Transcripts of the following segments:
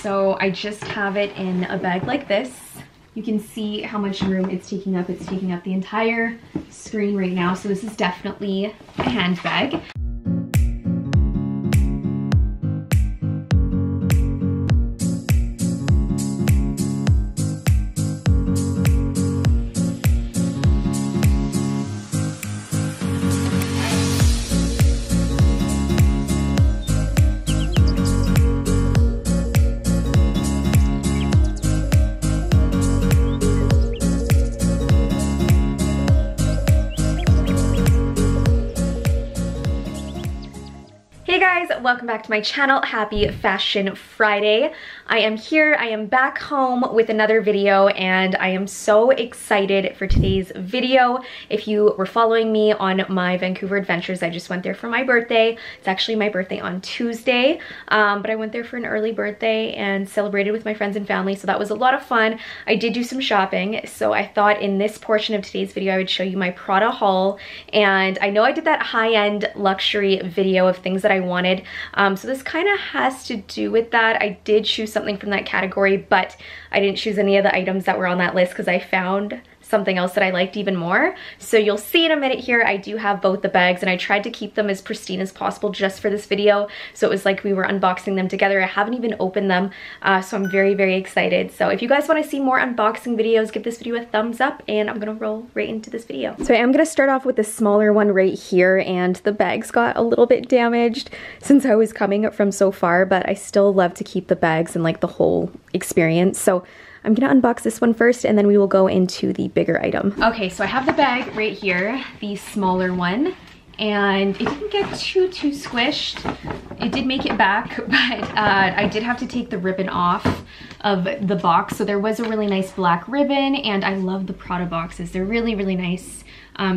So I just have it in a bag like this. You can see how much room it's taking up. It's taking up the entire screen right now. So this is definitely a handbag. Hey guys, welcome back to my channel. Happy Fashion Friday. I am here, I am back home with another video, and I am so excited for today's video. If you were following me on my Vancouver adventures, I just went there for my birthday. It's actually my birthday on Tuesday, but I went there for an early birthday and celebrated with my friends and family, so that was a lot of fun. I did do some shopping, so I thought in this portion of today's video I would show you my Prada haul. And I know I did that high-end luxury video of things that I wanted, so this kind of has to do with that. I did choose something from that category, but I didn't choose any of the items that were on that list because I found something else that I liked even more. So you'll see in a minute here, I do have both the bags, and I tried to keep them as pristine as possible just for this video. So it was like we were unboxing them together. I haven't even opened them, so I'm very, very excited. So if you guys want to see more unboxing videos, give this video a thumbs up, and I'm gonna roll right into this video. So I am gonna start off with the smaller one right here, and the bags got a little bit damaged since I was coming from so far, but I still love to keep the bags and like the whole experience. So I'm gonna unbox this one first, and then we will go into the bigger item. Okay, so I have the bag right here, the smaller one, and it didn't get too squished. It did make it back, but I did have to take the ribbon off of the box. So there was a really nice black ribbon, and I love the Prada boxes. They're really, really nice,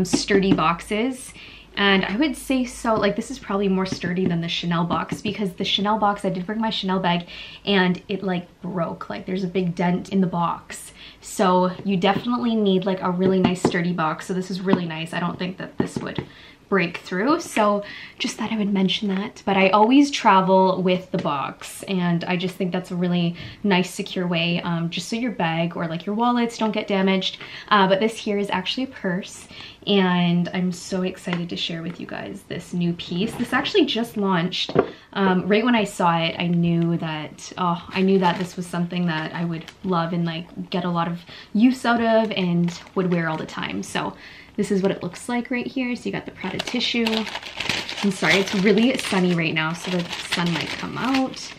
sturdy boxes. And I would say so, like this is probably more sturdy than the Chanel box, because the Chanel box, I did bring my Chanel bag and it like broke, like there's a big dent in the box. So you definitely need like a really nice sturdy box. So this is really nice. I don't think that this would break through, so just thought I would mention that. But I always travel with the box, and I just think that's a really nice secure way, just so your bag or like your wallets don't get damaged. But this here is actually a purse, and I'm so excited to share with you guys this new piece. This actually just launched. Right when I saw it, I knew that this was something that I would love and like get a lot of use out of and would wear all the time. So this is what it looks like right here. So you got the Prada tissue. I'm sorry, it's really sunny right now, so the sun might come out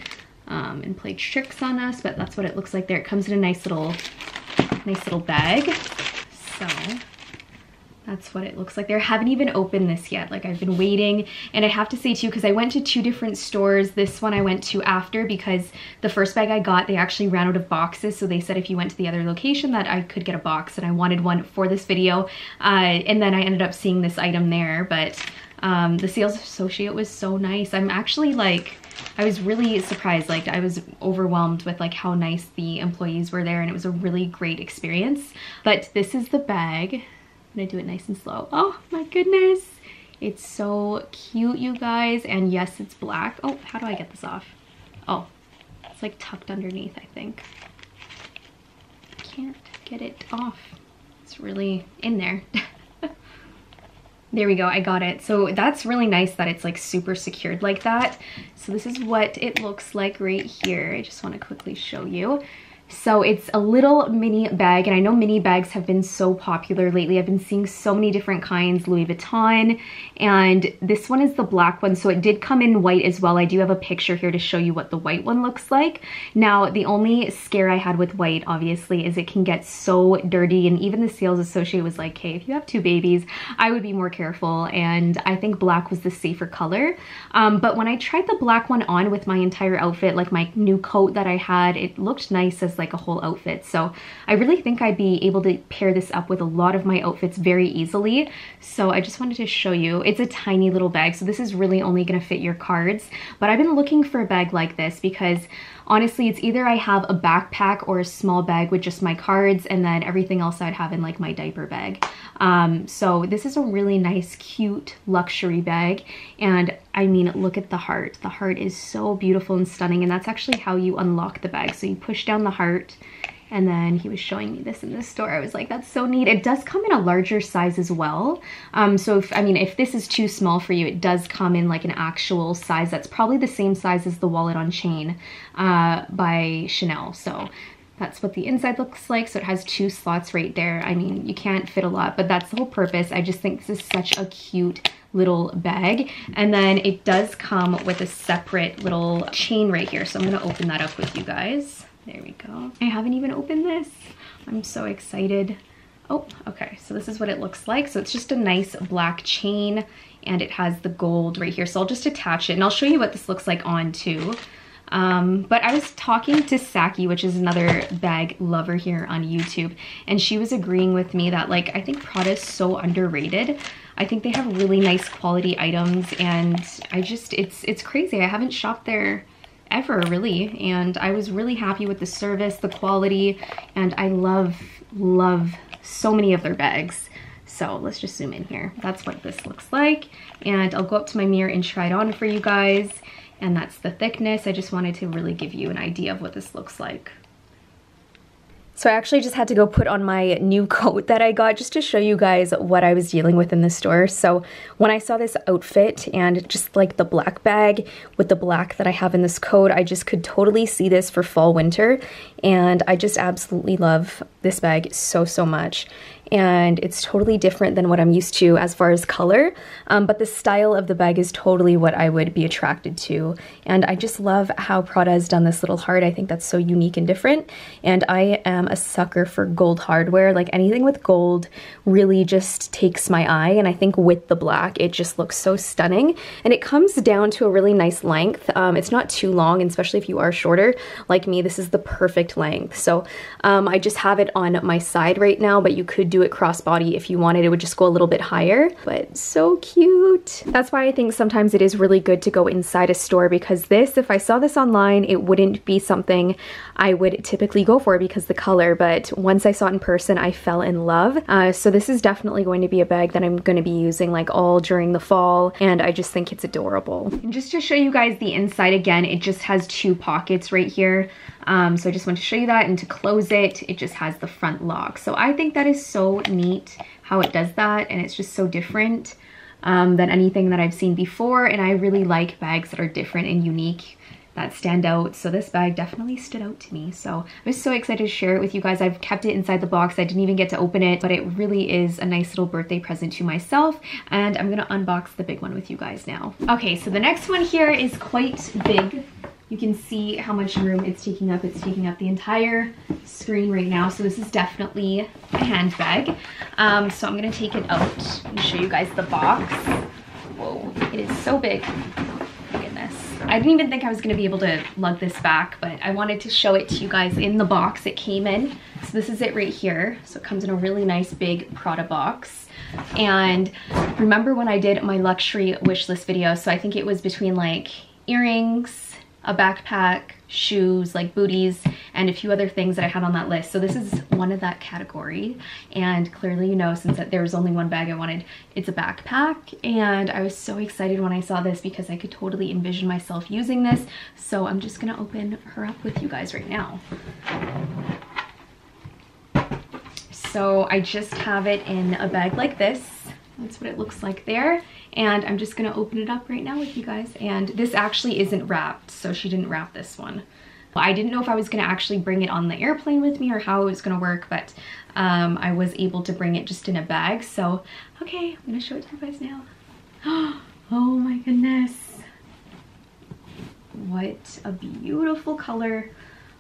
and play tricks on us, but that's what it looks like there. It comes in a nice little bag. So that's what it looks like there. I haven't even opened this yet. Like I've been waiting, and I have to say too, because I went to 2 different stores. This one I went to after, because the first bag I got, they actually ran out of boxes. So they said if you went to the other location that I could get a box, and I wanted one for this video. And then I ended up seeing this item there, but the sales associate was so nice. I'm actually like, I was really surprised. Like I was overwhelmed with like how nice the employees were there, and it was a really great experience. But this is the bag. I'm gonna do it nice and slow. Oh my goodness, it's so cute, you guys. And yes, it's black. Oh, how do I get this off? Oh, it's like tucked underneath, I think. Can't get it off. It's really in there. There we go, I got it. So that's really nice that it's like super secured like that. So this is what it looks like right here. I just want to quickly show you. So it's a little mini bag, and I know mini bags have been so popular lately. I've been seeing so many different kinds, Louis Vuitton, and this one is the black one. So it did come in white as well. I do have a picture here to show you what the white one looks like. Now, the only scare I had with white, obviously, is it can get so dirty, and even the sales associate was like, hey, if you have 2 babies, I would be more careful, and I think black was the safer color. But when I tried the black one on with my entire outfit, like my new coat that I had, it looked nice as like a whole outfit. So I really think I'd be able to pair this up with a lot of my outfits very easily. So I just wanted to show you. It's a tiny little bag, so this is really only gonna fit your cards. But I've been looking for a bag like this because honestly, it's either I have a backpack or a small bag with just my cards, and then everything else I'd have in like my diaper bag. So this is a really nice, cute luxury bag. And I mean, look at the heart. The heart is so beautiful and stunning, and that's actually how you unlock the bag. So you push down the heart, and then he was showing me this in the store. I was like, that's so neat. It does come in a larger size as well. So if this is too small for you, it does come in like an actual size that's probably the same size as the wallet on chain by Chanel. So that's what the inside looks like. So it has 2 slots right there. I mean, you can't fit a lot, but that's the whole purpose. I just think this is such a cute little bag. And then it does come with a separate little chain right here. So I'm gonna open that up with you guys. There we go. I haven't even opened this. I'm so excited. Oh, okay, so this is what it looks like. So it's just a nice black chain, and it has the gold right here. So I'll just attach it, and I'll show you what this looks like on too. But I was talking to Saki, which is another bag lover here on YouTube, and she was agreeing with me that like, I think Prada is so underrated. I think they have really nice quality items, and it's crazy. I haven't shopped there ever really, and I was really happy with the service, the quality, and I love so many of their bags. So let's just zoom in here. That's what this looks like, and I'll go up to my mirror and try it on for you guys. And that's the thickness. I just wanted to really give you an idea of what this looks like. So I actually just had to go put on my new coat that I got just to show you guys what I was dealing with in the store. So when I saw this outfit and just like the black bag with the black that I have in this coat, I just could totally see this for fall winter. And I just absolutely love this bag so much. And it's totally different than what I'm used to as far as color, but the style of the bag is totally what I would be attracted to. And I just love how Prada has done this little heart. I think that's so unique and different. And I am a sucker for gold hardware. Like anything with gold really just takes my eye. And I think with the black, it just looks so stunning. And it comes down to a really nice length. It's not too long, and especially if you are shorter like me, this is the perfect length. So I just have it on my side right now, but you could do it crossbody if you wanted. It would just go a little bit higher, but so cute. That's why I think sometimes it is really good to go inside a store, because this, if I saw this online, it wouldn't be something I would typically go for because the color, but once I saw it in person, I fell in love. So this is definitely going to be a bag that I'm going to be using like all during the fall, and I just think it's adorable. And just to show you guys the inside again, it just has 2 pockets right here. So I just want to show you that, and to close it, it just has the front lock. So I think that is so neat how it does that, and it's just so different than anything that I've seen before, and I really like bags that are different and unique, that stand out. So this bag definitely stood out to me. So I was so excited to share it with you guys. I've kept it inside the box. I didn't even get to open it, but it really is a nice little birthday present to myself, and I'm gonna unbox the big one with you guys now. Okay, so the next one here is quite big. You can see how much room it's taking up. It's taking up the entire screen right now. So this is definitely a handbag. So I'm gonna take it out and show you guys the box. Whoa, it is so big. My goodness. I didn't even think I was gonna be able to lug this back, but I wanted to show it to you guys in the box it came in. So this is it right here. So it comes in a really nice big Prada box. And remember when I did my luxury wish list video, so I think it was between like earrings, a backpack, shoes, like booties, and a few other things that I had on that list. So this is one of that category. And clearly, you know, since there was only one bag I wanted, it's a backpack. And I was so excited when I saw this because I could totally envision myself using this. So I'm just gonna open her up with you guys right now. So I just have it in a bag like this. That's what it looks like there. And I'm just gonna open it up right now with you guys. And this actually isn't wrapped, so she didn't wrap this one. I didn't know if I was gonna actually bring it on the airplane with me or how it was gonna work, but I was able to bring it just in a bag. So, okay, I'm gonna show it to you guys now. Oh my goodness. What a beautiful color.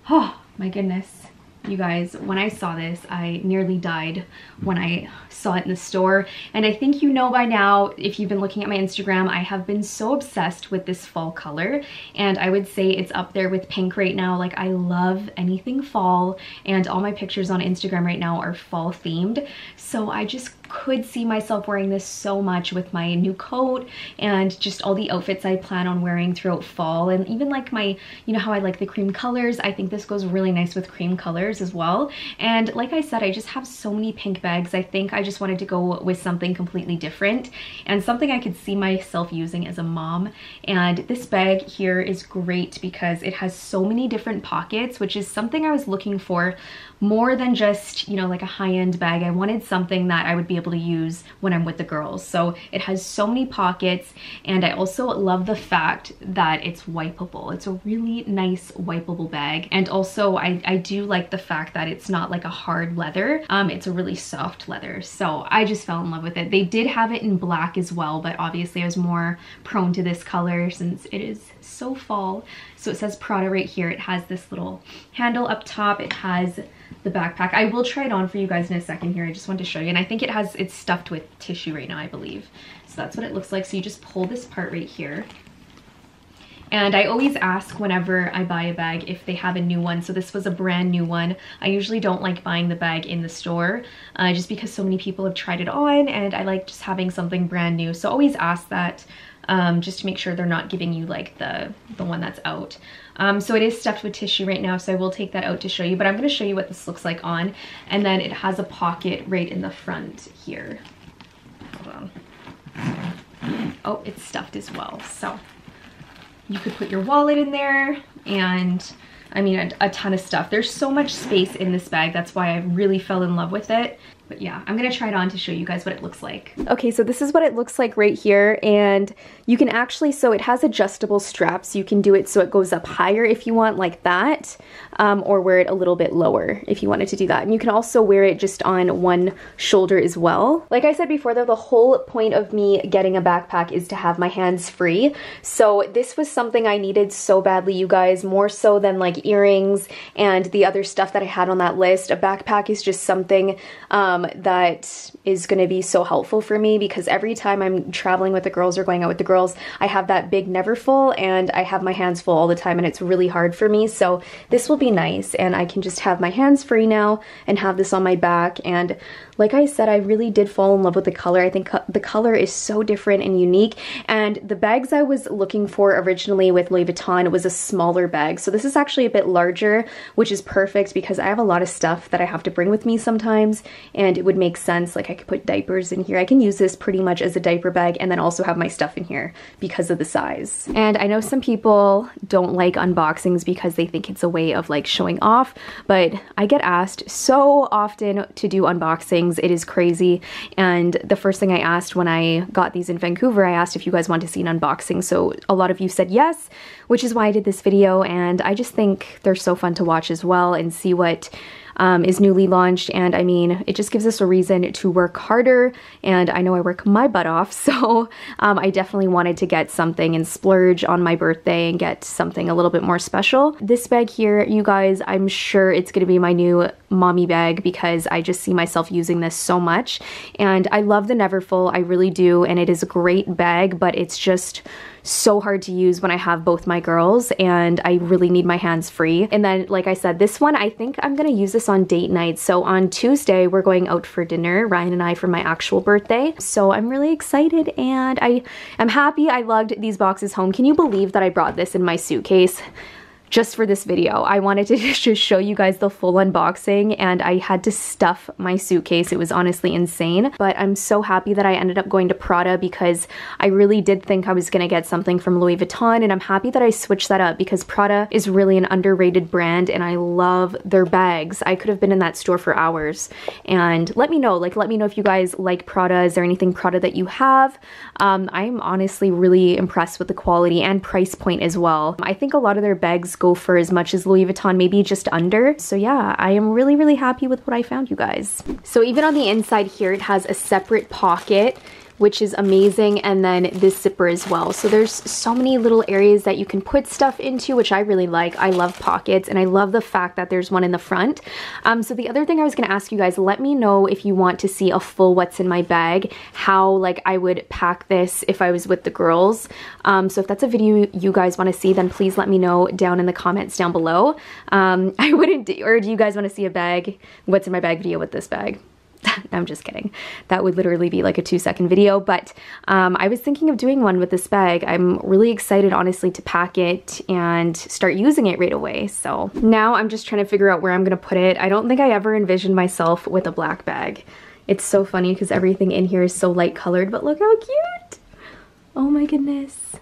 Oh my goodness. You guys, when I saw this, I nearly died when I saw it in the store. And I think you know by now, if you've been looking at my Instagram, I have been so obsessed with this fall color. And I would say it's up there with pink right now. Like, I love anything fall, and all my pictures on Instagram right now are fall themed. So I just could see myself wearing this so much with my new coat and just all the outfits I plan on wearing throughout fall, and even like my, you know how I like the cream colors, I think this goes really nice with cream colors as well. And like I said, I just have so many pink bags. I think I just wanted to go with something completely different and something I could see myself using as a mom. And this bag here is great because it has so many different pockets, which is something I was looking for more than just, you know, like a high-end bag. I wanted something that I would be able to use when I'm with the girls. So it has so many pockets, and I also love the fact that it's wipeable. It's a really nice wipeable bag. And also I do like the fact that it's not like a hard leather. It's a really soft leather. So I just fell in love with it. They did have it in black as well, but obviously I was more prone to this color since it is so fall. So it says Prada right here. It has this little handle up top. It has the backpack. I will try it on for you guys in a second here. I just wanted to show you. And I think it's stuffed with tissue right now, I believe. So that's what it looks like. So you just pull this part right here. And I always ask whenever I buy a bag if they have a new one. So this was a brand new one. I usually don't like buying the bag in the store just because so many people have tried it on, and I like just having something brand new. So always ask that just to make sure they're not giving you like the one that's out. So it is stuffed with tissue right now, so I will take that out to show you, but I'm going to show you what this looks like on. And then it has a pocket right in the front here. Hold on. Oh, it's stuffed as well. So you could put your wallet in there, and I mean a ton of stuff. There's so much space in this bag. That's why I really fell in love with it. But yeah, I'm gonna try it on to show you guys what it looks like. Okay, so this is what it looks like right here, and you can actually, so it has adjustable straps. You can do it so it goes up higher if you want, like that, or wear it a little bit lower if you wanted to do that. And you can also wear it just on one shoulder as well. Like I said before though, the whole point of me getting a backpack is to have my hands free. So this was something I needed so badly, you guys, more so than like earrings and the other stuff that I had on that list. A backpack is just something that is going to be so helpful for me, because every time I'm traveling with the girls or going out with the girls, I have that big never full, and I have my hands full all the time, and it's really hard for me. So this will be nice, and I can just have my hands free now and have this on my back. And like I said, I really did fall in love with the color. I think the color is so different and unique. And the bags I was looking for originally with Louis Vuitton was a smaller bag. So this is actually a bit larger, which is perfect because I have a lot of stuff that I have to bring with me sometimes, and it would make sense. Like I could put diapers in here. I can use this pretty much as a diaper bag and then also have my stuff in here because of the size. And I know some people don't like unboxings because they think it's a way of like showing off, but I get asked so often to do unboxings. It is crazy. And the first thing I asked when I got these in Vancouver, I asked if you guys want to see an unboxing. So a lot of you said yes, which is why I did this video. And I just think they're so fun to watch as well and see what is newly launched. And I mean, it just gives us a reason to work harder, and I know I work my butt off, so I definitely wanted to get something and splurge on my birthday and get something a little bit more special. This bag here, you guys, I'm sure it's gonna be my new mommy bag because I just see myself using this so much. And I love the Neverfull, I really do, and it is a great bag, but it's just so hard to use when I have both my girls and I really need my hands free. And then, like I said, this one, I think I'm gonna use this on date night. So on Tuesday, we're going out for dinner, Ryan and I, for my actual birthday. So I'm really excited, and I am happy I lugged these boxes home. Can you believe that I brought this in my suitcase? Just for this video. I wanted to just show you guys the full unboxing, and I had to stuff my suitcase. It was honestly insane, but I'm so happy that I ended up going to Prada because I really did think I was gonna get something from Louis Vuitton, and I'm happy that I switched that up because Prada is really an underrated brand and I love their bags. I could have been in that store for hours. And let me know if you guys like Prada. Is there anything Prada that you have? I'm honestly really impressed with the quality and price point as well. I think a lot of their bags go for as much as Louis Vuitton, maybe just under. So yeah, I am really, really happy with what I found, you guys. So even on the inside here, it has a separate pocket, which is amazing, and then this zipper as well. So there's so many little areas that you can put stuff into, which I really like. I love pockets, and I love the fact that there's one in the front. So the other thing I was gonna ask you guys, let me know if you want to see a full what's in my bag, how like I would pack this if I was with the girls. So if that's a video you guys wanna see, then please let me know down in the comments down below. Or do you guys wanna see a bag, what's in my bag video with this bag? I'm just kidding. That would literally be like a 2-second video, but I was thinking of doing one with this bag. I'm really excited, honestly, to pack it and start using it right away. So now I'm just trying to figure out where I'm gonna put it. I don't think I ever envisioned myself with a black bag. It's so funny because everything in here is so light colored, but look how cute. Oh my goodness.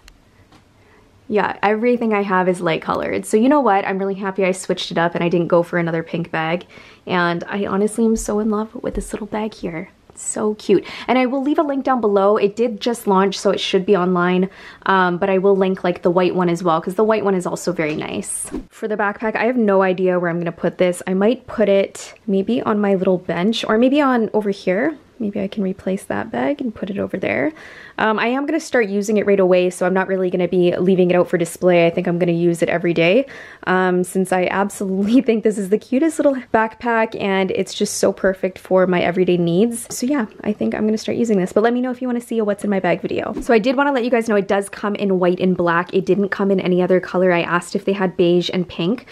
Yeah, everything I have is light colored. So you know what? I'm really happy I switched it up and I didn't go for another pink bag. And I honestly am so in love with this little bag here. It's so cute. And I will leave a link down below. It did just launch, so it should be online. But I will link like the white one as well, because the white one is also very nice. For the backpack, I have no idea where I'm gonna put this. I might put it maybe on my little bench or maybe on over here. Maybe I can replace that bag and put it over there. I am going to start using it right away, so I'm not really going to be leaving it out for display. I think I'm going to use it every day, since I absolutely think this is the cutest little backpack and it's just so perfect for my everyday needs. So yeah, I think I'm going to start using this, but let me know if you want to see a what's in my bag video. So I did want to let you guys know it does come in white and black. It didn't come in any other color. I asked if they had beige and pink,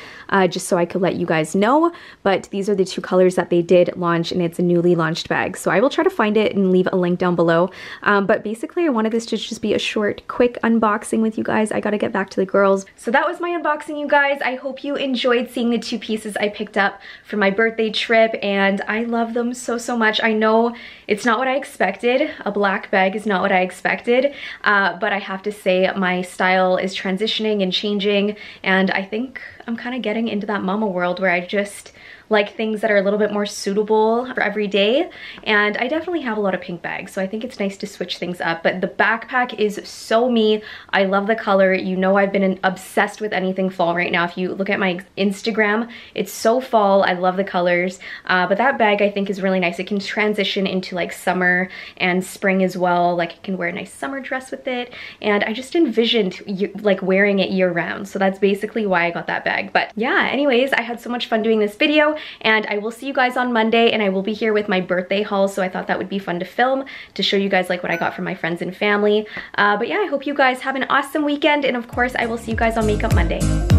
just so I could let you guys know, but these are the 2 colors that they did launch, and it's a newly launched bag. So I will try to find it and leave a link down below. But basically I wanted this to just be a short, quick unboxing with you guys. I gotta get back to the girls. So that was my unboxing, you guys. I hope you enjoyed seeing the 2 pieces I picked up for my birthday trip, and I love them so, so much. I know it's not what I expected. A black bag is not what I expected, but I have to say my style is transitioning and changing, and I think I'm kind of getting into that mama world where I just like things that are a little bit more suitable for every day. And I definitely have a lot of pink bags, so I think it's nice to switch things up. But the backpack is so me. I love the color. You know, I've been obsessed with anything fall right now. If you look at my Instagram, it's so fall. I love the colors. But that bag I think is really nice. It can transition into like summer and spring as well. Like you can wear a nice summer dress with it. And I just envisioned like wearing it year round. So that's basically why I got that bag. But yeah, anyways, I had so much fun doing this video, and I will see you guys on Monday, and I will be here with my birthday haul, so I thought that would be fun to film to show you guys like what I got from my friends and family. But yeah, I hope you guys have an awesome weekend, and of course I will see you guys on Makeup Monday.